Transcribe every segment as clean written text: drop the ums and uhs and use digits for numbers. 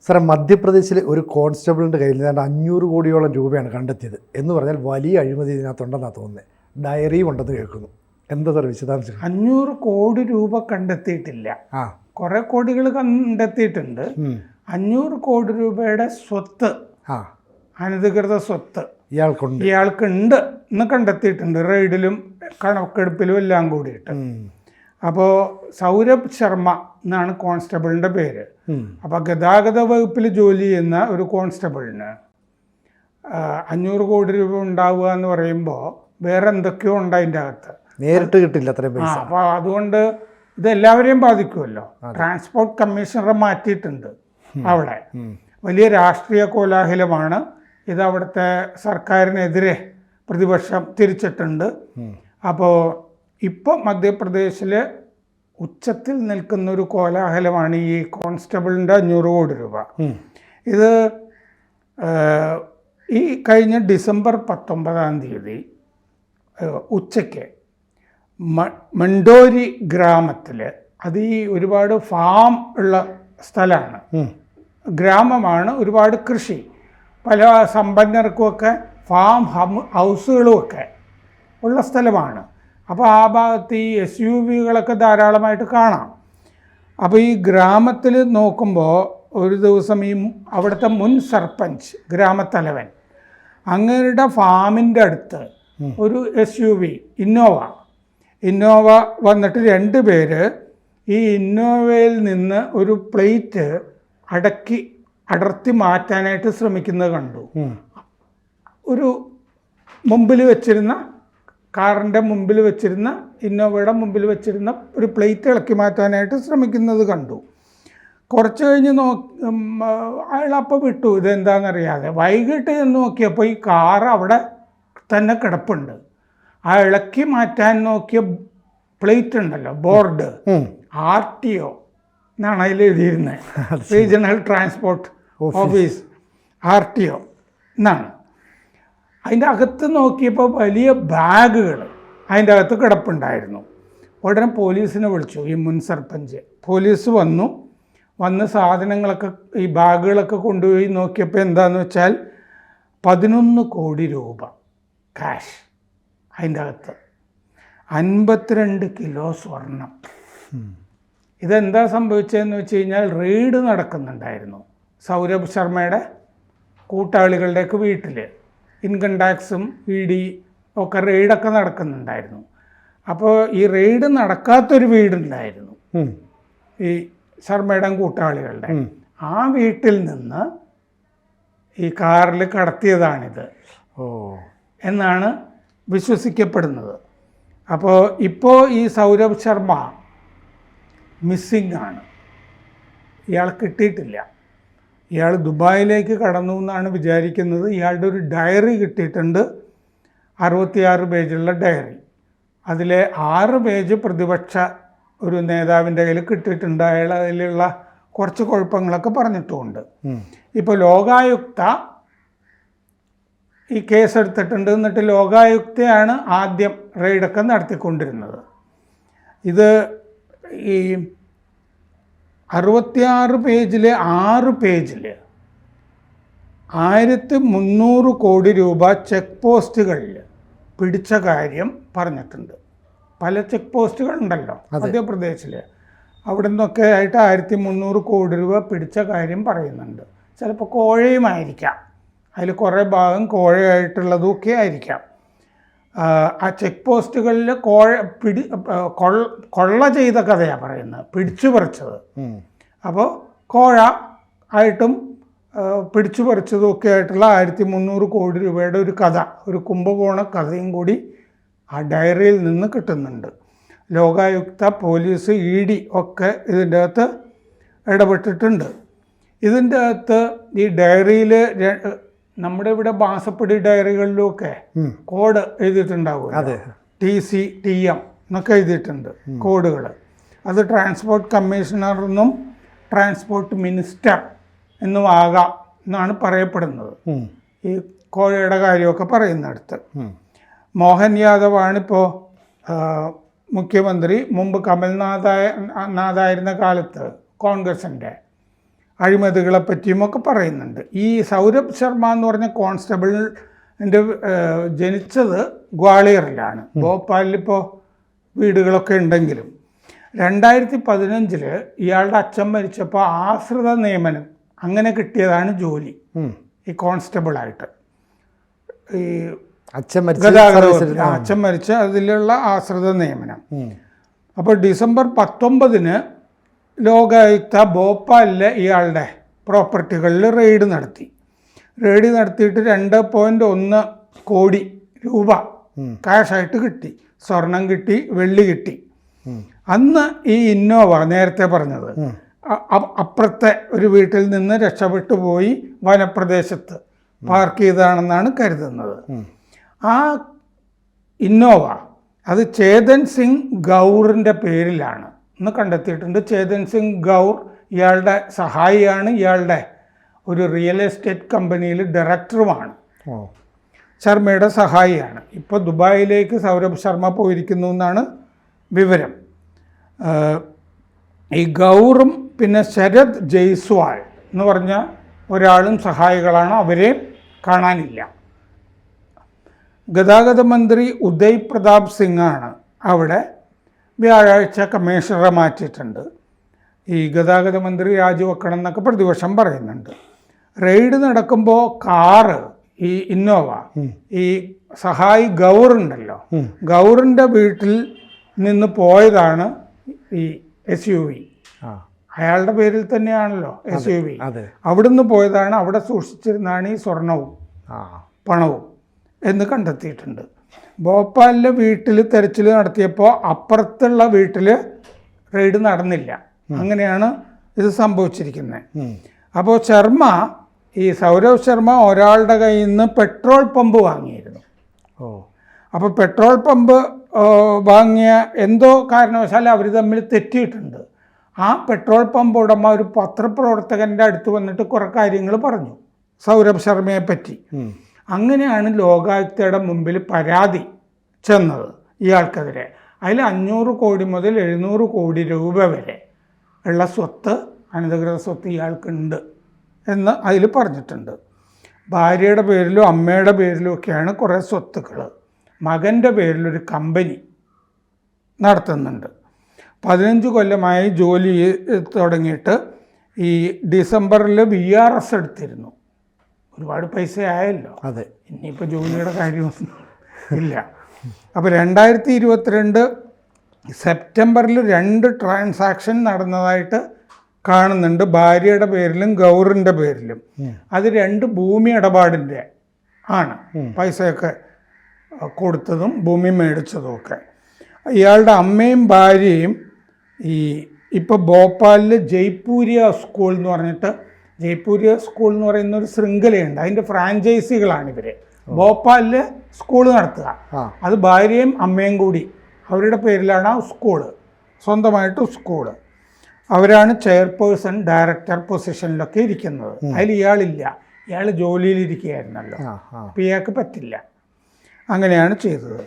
സാറേ, മധ്യപ്രദേശിലെ ഒരു കോൺസ്റ്റബിളിൻ്റെ കയ്യിൽ നിന്ന് 500 കോടിയോളം രൂപയാണ് കണ്ടെത്തിയത് എന്ന് പറഞ്ഞാൽ വലിയ അഴിമതി ഇതിനകത്തുണ്ടെന്നാണ് തോന്നുന്നത്. ഡയറിയും ഉണ്ടെന്ന് കേൾക്കുന്നു. എന്താ സാർ വിശദാംശം? 500 കോടി രൂപ കണ്ടെത്തിയിട്ടില്ല. കുറെ കോടികൾ കണ്ടെത്തിയിട്ടുണ്ട്. 500 കോടി രൂപയുടെ സ്വത്ത്, അനധികൃത സ്വത്ത് ഇയാൾക്കുണ്ട് എന്ന് കണ്ടെത്തിയിട്ടുണ്ട്. റെയ്ഡിലും കണക്കെടുപ്പിലും എല്ലാം കൂടിയിട്ട്. അപ്പോൾ സൗരഭ് ശർമ്മ എന്നാണ് കോൺസ്റ്റബിളിൻ്റെ പേര്. അപ്പോൾ ഗതാഗത വകുപ്പിൽ ജോലി ചെയ്യുന്ന ഒരു കോൺസ്റ്റബിളിന് 500 കോടി രൂപ ഉണ്ടാവുക എന്ന് പറയുമ്പോൾ വേറെ എന്തൊക്കെയോ ഉണ്ട് അതിൻ്റെ അകത്ത്. നേരിട്ട് കിട്ടില്ല അത്രയും പൈസ. അപ്പോൾ അതുകൊണ്ട് ഇത് എല്ലാവരെയും ബാധിക്കുമല്ലോ. ട്രാൻസ്പോർട്ട് കമ്മീഷണറെ മാറ്റിയിട്ടുണ്ട്. അവിടെ വലിയ രാഷ്ട്രീയ കോലാഹലമാണ്. ഇത് അവിടുത്തെ സർക്കാരിനെതിരെ പ്രതിപക്ഷം തിരിച്ചിട്ടുണ്ട്. അപ്പോൾ ഇപ്പോൾ മധ്യപ്രദേശിൽ ഉച്ചത്തിൽ നിൽക്കുന്ന ഒരു കോലാഹലമാണ് ഈ കോൺസ്റ്റബിളിൻ്റെ 500 കോടി രൂപ. ഇത് ഈ കഴിഞ്ഞ ഡിസംബർ 19 ഉച്ചയ്ക്ക് മണ്ടോരി ഗ്രാമത്തിൽ, അത് ഈ ഒരുപാട് ഫാം ഉള്ള സ്ഥലമാണ്, ഗ്രാമമാണ്, ഒരുപാട് കൃഷി, പല സമ്പന്നർക്കുമൊക്കെ ഫാം ഹൗസുകളുമൊക്കെ ഉള്ള സ്ഥലമാണ്. അപ്പോൾ ആ ഭാഗത്ത് ഈ SUVകളൊക്കെ ധാരാളമായിട്ട് കാണാം. അപ്പോൾ ഈ ഗ്രാമത്തിൽ നോക്കുമ്പോൾ ഒരു ദിവസം ഈ അവിടുത്തെ മുൻ സർപഞ്ച്, ഗ്രാമത്തലവൻ, അങ്ങയുടെ ഫാമിൻ്റെ അടുത്ത് ഒരു SUV ഇന്നോവ വന്നിട്ട് 2 പേര് ഈ ഇന്നോവയിൽ നിന്ന് ഒരു പ്ലേറ്റ് അടർത്തി മാറ്റാനായിട്ട് ശ്രമിക്കുന്നത് കണ്ടു. ഒരു മുമ്പിൽ വെച്ചിരുന്ന കാറിൻ്റെ മുമ്പിൽ വെച്ചിരുന്ന ഇന്നോവയുടെ മുമ്പിൽ വെച്ചിരുന്ന ഒരു പ്ലേറ്റ് ഇളക്കി മാറ്റാനായിട്ട് ശ്രമിക്കുന്നത് കണ്ടു. കുറച്ച് കഴിഞ്ഞ് അയാളപ്പോൾ വിട്ടു, ഇതെന്താണെന്നറിയാതെ. വൈകിട്ട് ചെന്ന് നോക്കിയപ്പോൾ ഈ കാറ് അവിടെ തന്നെ കിടപ്പുണ്ട്. ആ ഇളക്കി മാറ്റാൻ നോക്കിയ പ്ലേറ്റ് ഉണ്ടല്ലോ, ബോർഡ്, RTO എന്നാണ് അതിൽ എഴുതിയിരുന്നത്, റീജിയണൽ ട്രാൻസ്പോർട്ട് ഓഫീസ്, RTO എന്നാണ്. അതിൻ്റെ അകത്ത് നോക്കിയപ്പോൾ വലിയ ബാഗുകൾ അതിൻ്റെ അകത്ത് കിടപ്പുണ്ടായിരുന്നു. ഉടനെ പോലീസിനെ വിളിച്ചു ഈ മുൻ സർപഞ്ച്. പോലീസ് വന്ന് സാധനങ്ങളൊക്കെ, ഈ ബാഗുകളൊക്കെ കൊണ്ടുപോയി നോക്കിയപ്പോൾ എന്താണെന്ന് വെച്ചാൽ 11 കോടി രൂപ ക്യാഷ് അതിൻ്റെ അകത്ത്, 52 കിലോ സ്വർണം. ഇതെന്താ സംഭവിച്ചതെന്ന് വെച്ച് കഴിഞ്ഞാൽ റെയ്ഡ് നടക്കുന്നുണ്ടായിരുന്നു സൗരഭ് ശർമ്മയുടെ കൂട്ടാളികളുടെയൊക്കെ വീട്ടിൽ. ഇൻകം ടാക്സും ED ഒക്കെ റെയ്ഡൊക്കെ നടക്കുന്നുണ്ടായിരുന്നു. അപ്പോൾ ഈ റെയ്ഡ് നടക്കാത്തൊരു വീടുണ്ടായിരുന്നു ഈ ശർമ്മയുടെ കൂട്ടാളികളുടെ. ആ വീട്ടിൽ നിന്ന് ഈ കാറിൽ കടത്തിയതാണിത് എന്നാണ് വിശ്വസിക്കപ്പെടുന്നത്. അപ്പോൾ ഇപ്പോൾ ഈ സൗരഭ് ശർമ്മ മിസ്സിംഗ് ആണ്. ഇയാൾ കിട്ടിയിട്ടില്ല. ഇയാൾ ദുബായിലേക്ക് കടന്നു എന്നാണ് വിചാരിക്കുന്നത്. ഇയാളുടെ ഒരു ഡയറി കിട്ടിയിട്ടുണ്ട്, 66 പേജുള്ള ഡയറി. അതിലെ 6 പേജ് പ്രതിപക്ഷ ഒരു നേതാവിൻ്റെ കയ്യിൽ കിട്ടിയിട്ടുണ്ട്. അയാൾ അതിലുള്ള കുറച്ച് കുഴപ്പങ്ങളൊക്കെ പറഞ്ഞിട്ടുമുണ്ട്. ഇപ്പോൾ ലോകായുക്ത ഈ കേസെടുത്തിട്ടുണ്ട്. എന്നിട്ട് ലോകായുക്തയാണ് ആദ്യം റെയ്ഡൊക്കെ നടത്തിക്കൊണ്ടിരുന്നത്. ഇത് ഈ 66 പേജിലെ 6 പേജിൽ 1300 കോടി രൂപ ചെക്ക് പോസ്റ്റുകളിൽ പിടിച്ച കാര്യം പറഞ്ഞിട്ടുണ്ട്. പല ചെക്ക് പോസ്റ്റുകളുണ്ടല്ലോ മധ്യപ്രദേശിൽ, അവിടെ നിന്നൊക്കെ ആയിട്ട് 1300 കോടി രൂപ പിടിച്ച കാര്യം പറയുന്നുണ്ട്. ചിലപ്പോൾ കോഴയുമായിരിക്കാം, അതിൽ കുറേ ഭാഗം കോഴയായിട്ടുള്ളതൊക്കെ ആയിരിക്കാം. ആ ചെക്ക് പോസ്റ്റുകളിൽ കൊള്ള ചെയ്ത കഥയാണ് പറയുന്നത്, പിടിച്ചു പറിച്ചത്. അപ്പോൾ കോഴ ആയിട്ടും പിടിച്ചു പറിച്ചതും ഒക്കെ ആയിട്ടുള്ള 1300 കോടി രൂപയുടെ ഒരു കഥ, ഒരു കുംഭകോണ കഥയും കൂടി ആ ഡയറിയിൽ നിന്ന് കിട്ടുന്നുണ്ട്. ലോകായുക്ത, പോലീസ്, ED ഒക്കെ ഇതിൻ്റെ അകത്ത് ഇടപെട്ടിട്ടുണ്ട്. ഇതിൻ്റെ അകത്ത് ഈ ഡയറിയിൽ നമ്മുടെ ഇവിടെ മാസപ്പടി ഡയറികളിലുമൊക്കെ കോഡ് എഴുതിയിട്ടുണ്ടാവും, TC TM എന്നൊക്കെ എഴുതിയിട്ടുണ്ട് കോഡുകൾ. അത് ട്രാൻസ്പോർട്ട് കമ്മീഷണർ എന്നും ട്രാൻസ്പോർട്ട് മിനിസ്റ്റർ എന്നും ആകാം എന്നാണ് പറയപ്പെടുന്നത്. ഈ കോഴയുടെ കാര്യമൊക്കെ പറയുന്നിടത്ത് മോഹൻ യാദവാണിപ്പോൾ മുഖ്യമന്ത്രി. മുമ്പ് കമൽനാഥായിരുന്ന കാലത്ത് കോൺഗ്രസിൻ്റെ അഴിമതികളെ പറ്റിയുമൊക്കെ പറയുന്നുണ്ട്. ഈ സൗരഭ് ശർമ്മ എന്ന് പറഞ്ഞ കോൺസ്റ്റബിളിൻ്റെ ജനിച്ചത് ഗ്വാളിയറിലാണ്. ഭോപ്പാലിലിപ്പോൾ വീടുകളൊക്കെ ഉണ്ടെങ്കിലും 2015 ഇയാളുടെ അച്ഛൻ മരിച്ചപ്പോൾ ആശ്രിത നിയമനം അങ്ങനെ കിട്ടിയതാണ് ജോലി ഈ കോൺസ്റ്റബിളായിട്ട്. ഈ അച്ഛൻ മരിച്ച അതിലുള്ള ആശ്രിത നിയമനം. അപ്പോൾ ഡിസംബർ 19 ലോകായുക്ത ഭോപ്പാലിലെ ഇയാളുടെ പ്രോപ്പർട്ടികളിൽ റെയ്ഡ് നടത്തിയിട്ട് 2.1 കോടി രൂപ കാഷായിട്ട് കിട്ടി. സ്വർണം കിട്ടി, വെള്ളി കിട്ടി. അന്ന് ഈ ഇന്നോവ നേരത്തെ പറഞ്ഞത് അപ്പുറത്തെ ഒരു വീട്ടിൽ നിന്ന് രക്ഷപ്പെട്ടു പോയി വനപ്രദേശത്ത് പാർക്ക് ചെയ്തതാണെന്നാണ് കരുതുന്നത്. ആ ഇന്നോവ അത് ചേതൻ സിംഗ് ഗൗറിൻ്റെ പേരിലാണ് എന്ന് കണ്ടെത്തിയിട്ടുണ്ട്. ചേതൻ സിംഗ് ഗൗർ ഇയാളുടെ സഹായിയാണ്, ഇയാളുടെ ഒരു റിയൽ എസ്റ്റേറ്റ് കമ്പനിയിൽ ഡയറക്ടറുമാണ്, ശർമ്മയുടെ സഹായിയാണ്. ഇപ്പോൾ ദുബായിലേക്ക് സൗരഭ് ശർമ്മ പോയിരിക്കുന്നു എന്നാണ് വിവരം. ഈ ഗൗറും പിന്നെ ശരത് ജയ്സ്വാൾ എന്ന് പറഞ്ഞ ഒരാളും സഹായികളാണ്. അവരെ കാണാനില്ല. ഗതാഗത മന്ത്രി ഉദയ് പ്രതാപ് സിംഗാണ് അവിടെ വ്യാഴാഴ്ച കമ്മീഷണറെ മാറ്റിയിട്ടുണ്ട്. ഈ ഗതാഗത മന്ത്രി രാജിവെക്കണം എന്നൊക്കെ പ്രതിപക്ഷം പറയുന്നുണ്ട്. റെയ്ഡ് നടക്കുമ്പോൾ കാറ്, ഈ ഇന്നോവ, ഈ സഹായി ഗൗറുണ്ടല്ലോ, ഗൗറിൻ്റെ വീട്ടിൽ നിന്ന് പോയതാണ് ഈ SUV. അയാളുടെ പേരിൽ തന്നെയാണല്ലോ SUV. അവിടുന്ന് പോയതാണ്, അവിടെ സൂക്ഷിച്ചിരുന്നാണ് ഈ സ്വർണവും പണവും എന്ന് കണ്ടെത്തിയിട്ടുണ്ട്. ഭോപ്പാലിലെ വീട്ടിൽ തെരച്ചിൽ നടത്തിയപ്പോൾ അപ്പുറത്തുള്ള വീട്ടിൽ റെയ്ഡ് നടന്നില്ല. അങ്ങനെയാണ് ഇത് സംഭവിച്ചിരിക്കുന്നത്. അപ്പോൾ ഈ സൗരവ് ശർമ്മ ഒരാളുടെ കയ്യിൽ നിന്ന് പെട്രോൾ പമ്പ് വാങ്ങിയിരുന്നു. അപ്പോൾ പെട്രോൾ പമ്പ് വാങ്ങിയ എന്തോ കാരണവശാൽ അവർ തമ്മിൽ തെറ്റിയിട്ടുണ്ട്. ആ പെട്രോൾ പമ്പ് ഉടമ ഒരു പത്രപ്രവർത്തകൻ്റെ അടുത്ത് വന്നിട്ട് കുറേ കാര്യങ്ങൾ പറഞ്ഞു സൗരഭ് ശർമ്മയെ പറ്റി. അങ്ങനെയാണ് ലോകായുക്തയുടെ മുമ്പിൽ പരാതി ചെന്നത് ഇയാൾക്കെതിരെ. അതിൽ 500 കോടി മുതൽ 700 കോടി രൂപ വരെ ഉള്ള സ്വത്ത്, അനധികൃത സ്വത്ത് ഇയാൾക്കുണ്ട് എന്ന് അതിൽ പറഞ്ഞിട്ടുണ്ട്. ഭാര്യയുടെ പേരിലും അമ്മയുടെ പേരിലും ഒക്കെയാണ് കുറേ സ്വത്തുക്കൾ. മകൻ്റെ പേരിലൊരു കമ്പനി നടത്തുന്നുണ്ട്. 15 കൊല്ലമായി ജോലി തുടങ്ങിയിട്ട് ഈ ഡിസംബറിൽ VRS എടുത്തിരുന്നു. ഒരുപാട് പൈസ ആയല്ലോ. ഇനിയിപ്പോൾ ജോലിയുടെ കാര്യമൊന്നും ഇല്ല. അപ്പോൾ 2022 സെപ്റ്റംബറിൽ 2 ട്രാൻസാക്ഷൻ നടന്നതായിട്ട് കാണുന്നുണ്ട്, ഭാര്യയുടെ പേരിലും ഗൗറിൻ്റെ പേരിലും. അത് 2 ഭൂമി ഇടപാടിൻ്റെ ആണ്. പൈസയൊക്കെ കൊടുത്തതും ഭൂമി മേടിച്ചതും ഒക്കെ. ഇയാളുടെ അമ്മയും ഭാര്യയും ഇപ്പോൾ ഭോപ്പാലിൽ ജയ്പൂരിയ സ്കൂൾ എന്ന് പറഞ്ഞിട്ട്, ജയ്പൂരിയ സ്കൂൾ എന്ന് പറയുന്ന ഒരു ശൃംഖലയുണ്ട്, അതിൻ്റെ ഫ്രാഞ്ചൈസികളാണിവർ. ഭോപ്പാലിൽ സ്കൂൾ നടത്തുക, അത് ഭാര്യയും അമ്മയും കൂടി അവരുടെ പേരിലാണ് ആ സ്കൂള്, സ്വന്തമായിട്ട് സ്കൂള്. അവരാണ് ചെയർപേഴ്സൺ, ഡയറക്ടർ പൊസിഷനിലൊക്കെ ഇരിക്കുന്നത്. അതിൽ ഇയാളില്ല, ഇയാൾ ജോലിയിലിരിക്കുകയായിരുന്നല്ലോ. അപ്പോൾ ഇയാൾക്ക് പറ്റില്ല. അങ്ങനെയാണ് ചെയ്തത്.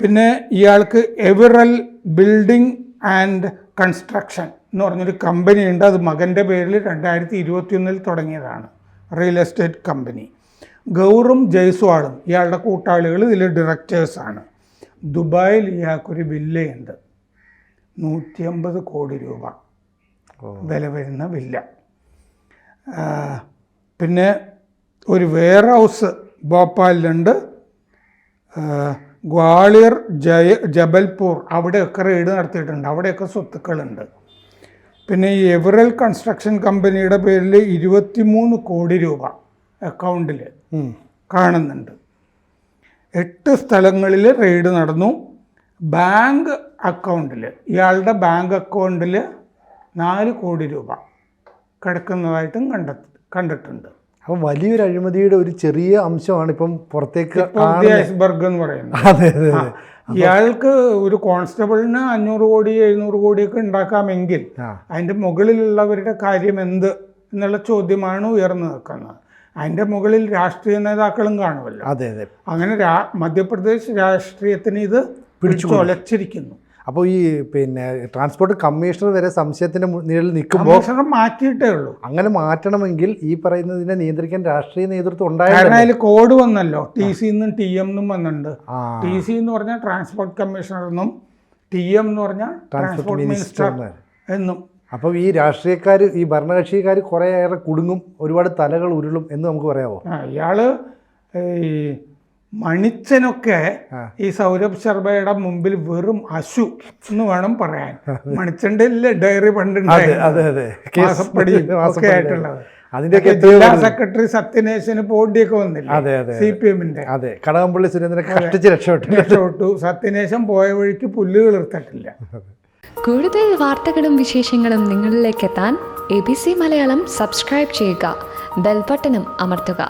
പിന്നെ ഇയാൾക്ക് എവിറൽ ബിൽഡിംഗ് ആൻഡ് കൺസ്ട്രക്ഷൻ എന്ന് പറഞ്ഞൊരു കമ്പനി ഉണ്ട്. അത് മകൻ്റെ പേരിൽ 2021 തുടങ്ങിയതാണ്, റിയൽ എസ്റ്റേറ്റ് കമ്പനി. ഗൗറും ജയ്സ്വാളും ഇയാളുടെ കൂട്ടാളികൾ ഇതിൽ ഡയറക്ടേഴ്സാണ്. ദുബായിൽ ഇയാൾക്കൊരു വില്ലയുണ്ട്, 150 കോടി രൂപ വില വരുന്ന വില്ല. പിന്നെ ഒരു വെയർ ഹൗസ് ഭോപ്പാലിലുണ്ട്. ഗ്വാളിയർ, ജബൽപൂർ അവിടെയൊക്കെ റെയ്ഡ് നടത്തിയിട്ടുണ്ട്, അവിടെയൊക്കെ സ്വത്തുക്കളുണ്ട്. പിന്നെ ഈ എവറൽ കൺസ്ട്രക്ഷൻ കമ്പനിയുടെ പേരിൽ 23 കോടി രൂപ അക്കൗണ്ടിൽ കാണുന്നുണ്ട്. 8 സ്ഥലങ്ങളിൽ റെയ്ഡ് നടന്നു. ബാങ്ക് അക്കൗണ്ടിൽ, ഇയാളുടെ ബാങ്ക് അക്കൗണ്ടിൽ 4 കോടി രൂപ കിടക്കുന്നതായിട്ടും കണ്ടിട്ടുണ്ട്. അപ്പം വലിയൊരു അഴിമതിയുടെ ഒരു ചെറിയ അംശമാണ് ഇപ്പം പുറത്തേക്ക് ഐസ്ബർഗ് എന്ന് പറയുന്നത്. ഇയാൾക്ക് ഒരു കോൺസ്റ്റബിളിന് 500 കോടി 700 കോടിയൊക്കെ ഉണ്ടാക്കാമെങ്കിൽ അതിൻ്റെ മുകളിലുള്ളവരുടെ കാര്യം എന്ത് എന്നുള്ള ചോദ്യമാണ് ഉയർന്നു നിൽക്കുന്നത്. അതിൻ്റെ മുകളിൽ രാഷ്ട്രീയ നേതാക്കളും കാണുമല്ലോ. അങ്ങനെ മധ്യപ്രദേശ് രാഷ്ട്രീയത്തിന് ഇത് പിടിച്ചൊലച്ചിരിക്കുന്നു. അപ്പോൾ ഈ പിന്നെ ട്രാൻസ്പോർട്ട് കമ്മീഷണർ വരെ സംശയത്തിൻ്റെ നിഴലിൽ നിൽക്കുമ്പോൾ കമ്മീഷണർ മാറ്റിയിട്ടേ ഉള്ളൂ. അങ്ങനെ മാറ്റണമെങ്കിൽ ഈ പറയുന്നതിനെ നിയന്ത്രിക്കാൻ രാഷ്ട്രീയ നേതൃത്വം കാരണം ഉണ്ടായാലും അതിൽ കോഡ് വന്നല്ലോ, TC എന്നും TM എന്നും വന്നിട്ടുണ്ട്. TC എന്ന് പറഞ്ഞാൽ ട്രാൻസ്പോർട്ട് കമ്മീഷണർ എന്നും, TM എന്ന് പറഞ്ഞാൽ ട്രാൻസ്പോർട്ട് മിനിസ്റ്റർ എന്നും. അപ്പം ഈ രാഷ്ട്രീയക്കാർ, ഈ ഭരണകക്ഷിക്കാർ കുറേയേറെ കുടുങ്ങും, ഒരുപാട് തലകൾ ഉരുളും എന്ന് നമുക്ക് പറയാമോ? ഇയാള് ഈ മണിച്ചനൊക്കെ ഈ സൗരഭ് ശർമ്മയുടെ മുമ്പിൽ വെറും അശു എന്ന് വേണം പറയാൻ. മണിച്ചന്റെ ഡയറി പണ്ടുണ്ടായിരുന്നു, മാസപ്പടിയും ഒക്കെ ആയിട്ടുള്ളത്. അതിന്റെയൊക്കെ ജില്ലാ സെക്രട്ടറി സത്യനേശന് പോണ്ടിയൊക്കെ വന്നില്ല, CPM-ന്റെ. അതെ, കടകംപള്ളി സുരേന്ദ്രനെ കഷ്ടിച്ച് രക്ഷപ്പെട്ടു. സത്യനേശൻ പോയ വഴിക്ക് പുല്ല് കിളിർത്തിട്ടില്ല. കൂടുതൽ വാർത്തകളും വിശേഷങ്ങളും നിങ്ങളിലേക്ക് എത്താൻ ABC മലയാളം സബ്സ്ക്രൈബ് ചെയ്യുക, ബെൽബട്ടനും അമർത്തുക.